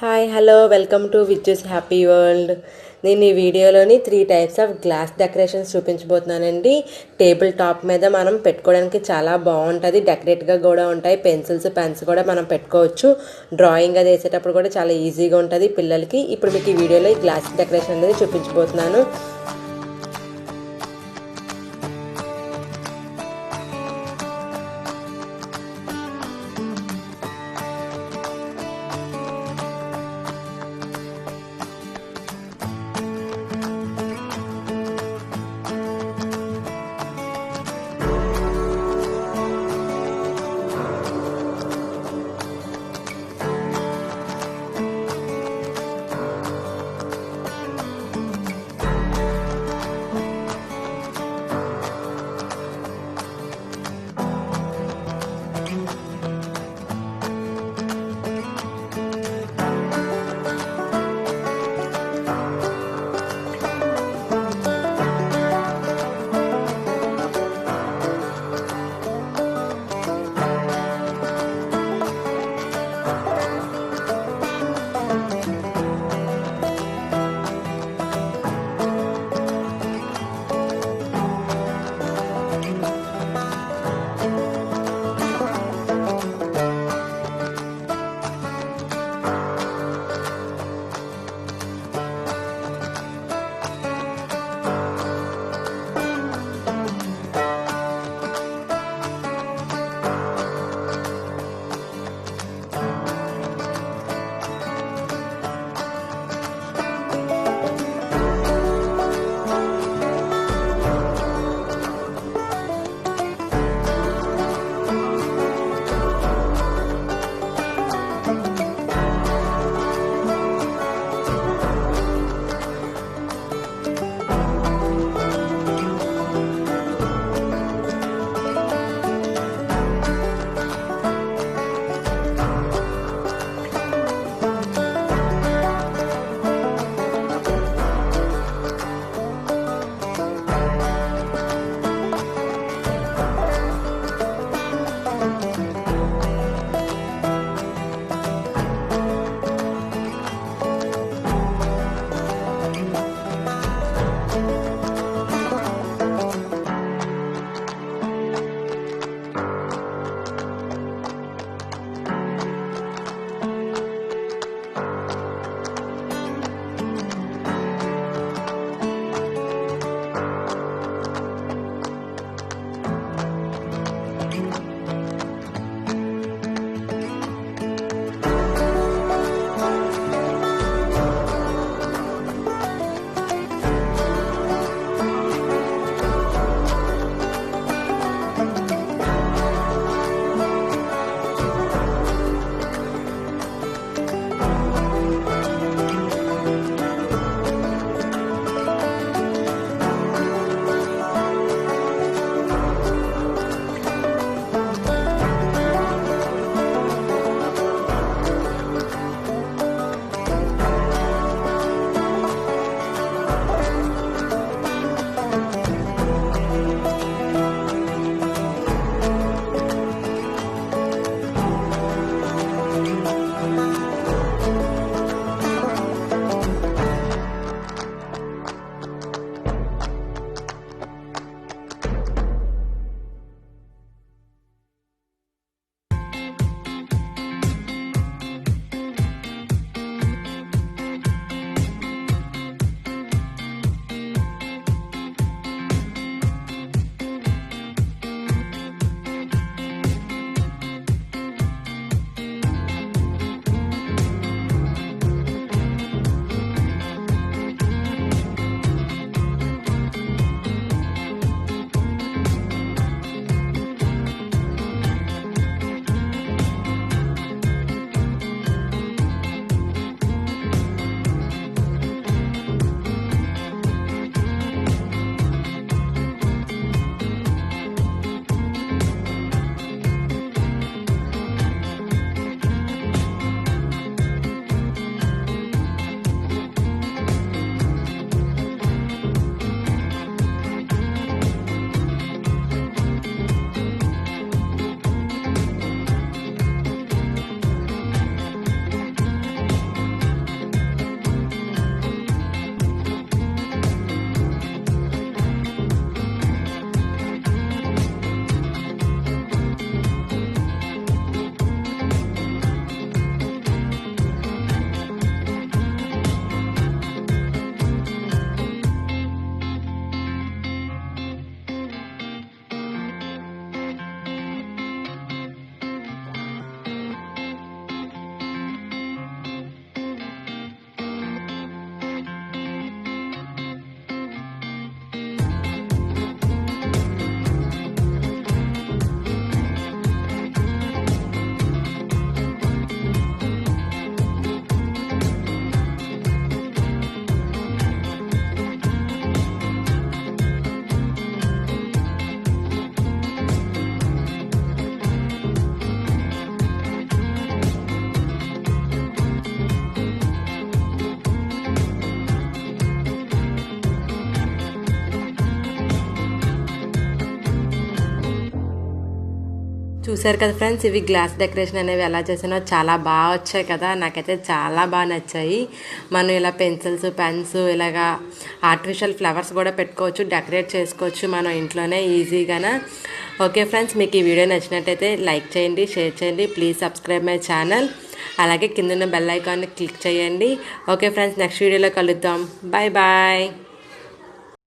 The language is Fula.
Hi hello welcome to విచ్చెస్ happy world. నేను ఈ వీడియోలోని 3 టైప్స్ ఆఫ్ గ్లాస్ డెకరేషన్స్ చూపించబోతున్నానండి. టేబుల్ టాప్ మీద మనం పెట్టుకోవడానికి చాలా బాగుంటుంది, డెకరేట్గా కూడా ఉంటాయి. పెన్సిల్స్ పెన్స్ కూడా మనం పెట్టుకోవచ్చు. డ్రాయింగ్ అది వేసేటప్పుడు కూడా చాలా ఈజీగా ఉంటుంది పిల్లలకి. ఇప్పుడు మీకు ఈ వీడియోలో ఈ గ్లాస్ డెకరేషన్ అనేది చూపించబోతున్నాను. చూసారు కదా ఫ్రెండ్స్, ఇవి గ్లాస్ డెకరేషన్ అనేవి ఎలా చేసానో చాలా బాగా వచ్చాయి కదా. నాకైతే చాలా బాగా నచ్చాయి. మనం ఇలా పెన్సిల్స్, పెన్స్, ఇలాగా ఆర్టిఫిషియల్ ఫ్లవర్స్ కూడా పెట్టుకోవచ్చు, డెకరేట్ చేసుకోవచ్చు మనం ఇంట్లోనే ఈజీగానే. ఓకే ఫ్రెండ్స్, మీకు ఈ వీడియో నచ్చినట్టయితే లైక్ చేయండి, షేర్ చేయండి, ప్లీజ్ సబ్స్క్రైబ్ మై ఛానల్. అలాగే కింద ఉన్న బెల్ ఐకాన్ని క్లిక్ చేయండి. ఓకే ఫ్రెండ్స్, నెక్స్ట్ వీడియోలో కలుద్దాం. Bye bye.